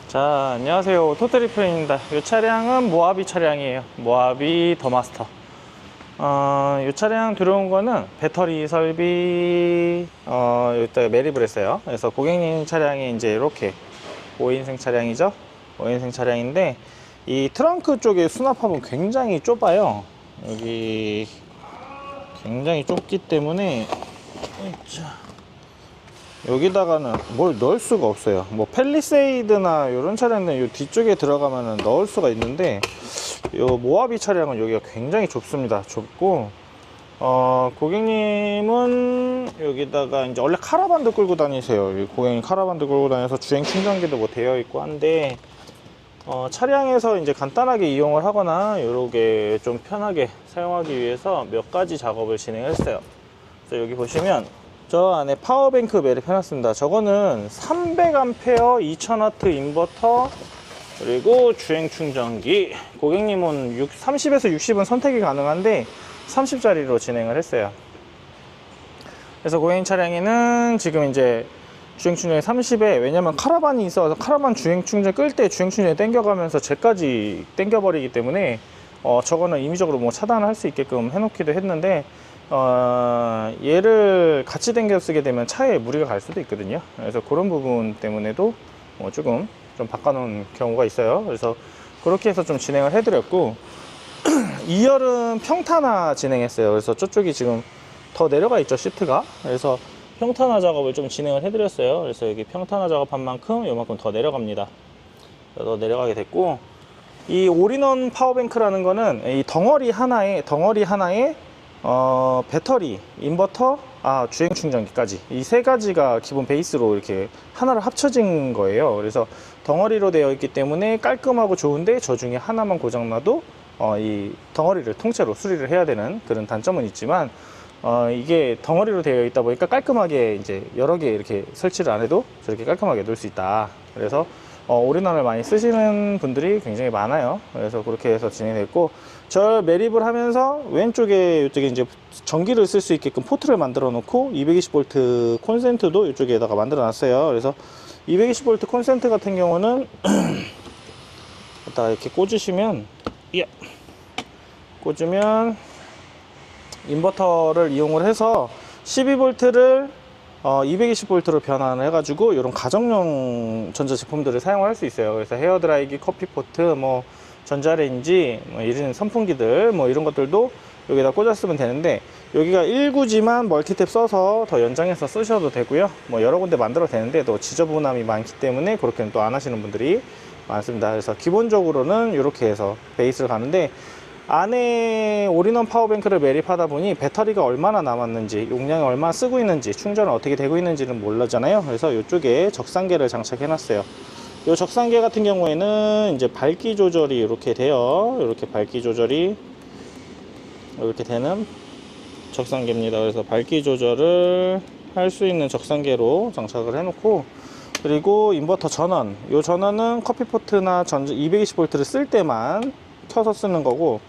자, 안녕하세요. 토트리플입니다. 이 차량은 모하비 차량이에요. 모하비 더마스터. 이 차량 들어온 거는 배터리 설비, 여기다가 매립을 했어요. 그래서 고객님 차량이 이제 이렇게 5인승 차량이죠. 5인승 차량인데, 이 트렁크 쪽에 수납합은 굉장히 좁아요. 여기 굉장히 좁기 때문에, 여기다가는 뭘 넣을 수가 없어요. 뭐 펠리세이드나 이런 차량은 이 뒤쪽에 들어가면 넣을 수가 있는데, 이 모하비 차량은 여기가 굉장히 좁습니다. 좁고, 고객님은 여기다가 이제 원래 카라반도 끌고 다니세요. 고객님 카라반도 끌고 다녀서 주행 충전기도 뭐 되어 있고 한데, 차량에서 이제 간단하게 이용을 하거나 이렇게 좀 편하게 사용하기 위해서 몇 가지 작업을 진행했어요. 그래서 여기 보시면 저 안에 파워뱅크 매립해놨습니다. 저거는 300A 2000W 인버터, 그리고 주행 충전기. 고객님은 30에서 60은 선택이 가능한데 30짜리로 진행을 했어요. 그래서 고객님 차량에는 지금 이제 주행 충전이 30에, 왜냐면 카라반이 있어서 카라반 주행 충전 끌 때 주행 충전이 땡겨가면서 쟤까지 땡겨버리기 때문에 저거는 임의적으로 뭐 차단을 할 수 있게끔 해놓기도 했는데, 얘를 같이 당겨 쓰게 되면 차에 무리가 갈 수도 있거든요. 그래서 그런 부분 때문에도 조금 좀 바꿔놓은 경우가 있어요. 그래서 그렇게 해서 좀 진행을 해드렸고, 2열은 평탄화 진행했어요. 그래서 저쪽이 지금 더 내려가 있죠, 시트가. 그래서 평탄화 작업을 좀 진행을 해드렸어요. 그래서 여기 평탄화 작업한 만큼 요만큼 더 내려갑니다. 더 내려가게 됐고, 이 올인원 파워뱅크라는 거는 이 덩어리 하나에 배터리, 인버터, 주행 충전기까지 이 세 가지가 기본 베이스로 이렇게 하나로 합쳐진 거예요. 그래서 덩어리로 되어 있기 때문에 깔끔하고 좋은데, 저 중에 하나만 고장나도 이 덩어리를 통째로 수리를 해야 되는 그런 단점은 있지만, 이게 덩어리로 되어 있다 보니까 깔끔하게 이제 여러 개 이렇게 설치를 안 해도 저렇게 깔끔하게 놓을 수 있다. 그래서 올인원을 많이 쓰시는 분들이 굉장히 많아요. 그래서 그렇게 해서 진행됐고, 저 매립을 하면서 왼쪽에 이쪽에 이제 전기를 쓸 수 있게끔 포트를 만들어 놓고 220V 콘센트도 이쪽에다가 만들어 놨어요. 그래서 220V 콘센트 같은 경우는 딱 이렇게 꽂으시면, 꽂으면 인버터를 이용을 해서 12V를 220V로 변환을 해가지고 이런 가정용 전자제품들을 사용할 수 있어요. 그래서 헤어드라이기, 커피포트, 뭐 전자레인지, 뭐 이런 선풍기들, 뭐 이런 것들도 여기다 꽂았으면 되는데, 여기가 1구지만 멀티탭 써서 더 연장해서 쓰셔도 되고요. 뭐 여러 군데 만들어도 되는데 또 지저분함이 많기 때문에 그렇게는 또 안 하시는 분들이 많습니다. 그래서 기본적으로는 이렇게 해서 베이스를 가는데, 안에 올인원 파워뱅크를 매립하다 보니 배터리가 얼마나 남았는지, 용량이 얼마나 쓰고 있는지, 충전은 어떻게 되고 있는지는 모르잖아요. 그래서 이쪽에 적상계를 장착해 놨어요. 이 적상계 같은 경우에는 이제 밝기 조절이 이렇게 돼요. 이렇게 밝기 조절이 이렇게 되는 적상계입니다. 그래서 밝기 조절을 할 수 있는 적상계로 장착을 해 놓고, 그리고 인버터 전원, 이 전원은 커피포트나 220V를 쓸 때만 켜서 쓰는 거고,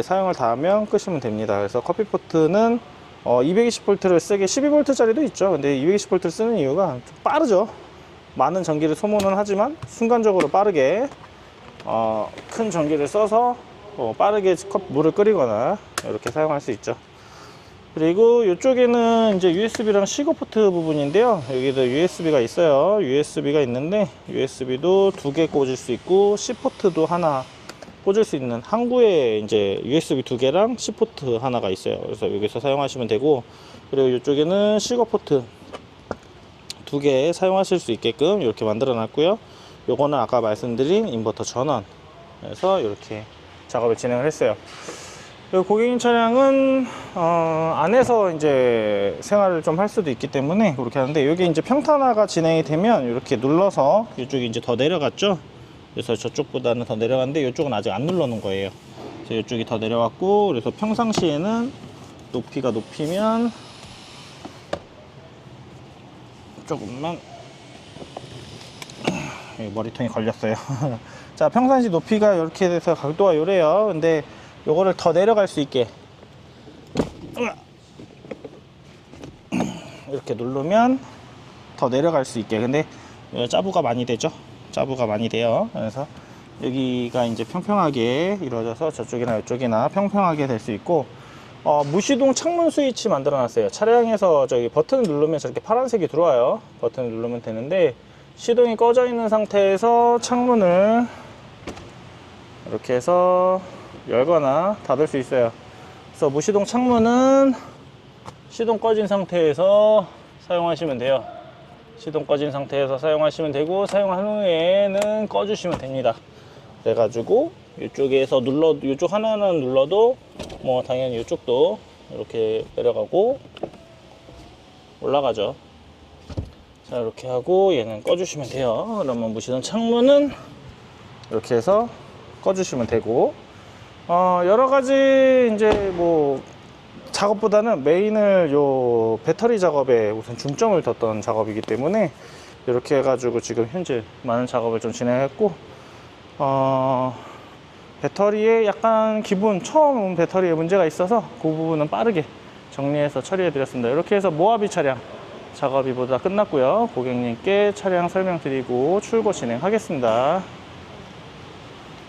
사용을 다 하면 끄시면 됩니다. 그래서 커피포트는 220V를 쓰게, 12V짜리도 있죠. 근데 220V를 쓰는 이유가 좀 빠르죠. 많은 전기를 소모는 하지만 순간적으로 빠르게 큰 전기를 써서 빠르게 물을 끓이거나 이렇게 사용할 수 있죠. 그리고 이쪽에는 이제 USB랑 C5 포트 부분인데요. 여기도 USB가 있어요. USB가 있는데 USB도 2개 꽂을 수 있고, C 포트도 하나 꽂을 수 있는, 항구에 이제 USB 2개랑 C 포트 하나가 있어요. 그래서 여기서 사용하시면 되고, 그리고 이쪽에는 C5 포트 2개 사용하실 수 있게끔 이렇게 만들어 놨고요. 요거는 아까 말씀드린 인버터 전원. 그래서 이렇게 작업을 진행을 했어요. 그리고 고객님 차량은 안에서 이제 생활을 좀 할 수도 있기 때문에 그렇게 하는데, 여기 이제 평탄화가 진행이 되면 이렇게 눌러서 이쪽이 이제 더 내려갔죠. 그래서 저쪽보다는 더 내려갔는데 이쪽은 아직 안 눌러 놓은 거예요. 그래서 이쪽이 더 내려갔고, 그래서 평상시에는 높이가 높이면 조금만, 머리통이 걸렸어요. 자, 평상시 높이가 이렇게 돼서 각도가 요래요. 근데 요거를 더 내려갈 수 있게 이렇게 누르면 더 내려갈 수 있게. 근데 짜부가 많이 되죠. 자부가 많이 돼요. 그래서 여기가 이제 평평하게 이루어져서 저쪽이나 이쪽이나 평평하게 될 수 있고, 무시동 창문 스위치 만들어 놨어요. 차량에서 저기 버튼을 누르면 저렇게 파란색이 들어와요. 버튼을 누르면 되는데, 시동이 꺼져 있는 상태에서 창문을 이렇게 해서 열거나 닫을 수 있어요. 그래서 무시동 창문은 시동 꺼진 상태에서 사용하시면 돼요. 시동 꺼진 상태에서 사용하시면 되고, 사용한 후에는 꺼주시면 됩니다. 그래가지고 이쪽에서 이쪽 하나는 눌러도 뭐 당연히 이쪽도 이렇게 내려가고 올라가죠. 자, 이렇게 하고 얘는 꺼주시면 돼요. 그러면 무시동 창문은 이렇게 해서 꺼주시면 되고, 여러 가지 이제 뭐 작업보다는 메인을 요 배터리 작업에 우선 중점을 뒀던 작업이기 때문에 이렇게 해가지고 지금 현재 많은 작업을 좀 진행했고, 배터리에 약간 처음 배터리에 문제가 있어서 그 부분은 빠르게 정리해서 처리해 드렸습니다. 이렇게 해서 모하비 차량 작업이 모두 다 끝났고요. 고객님께 차량 설명드리고 출고 진행하겠습니다.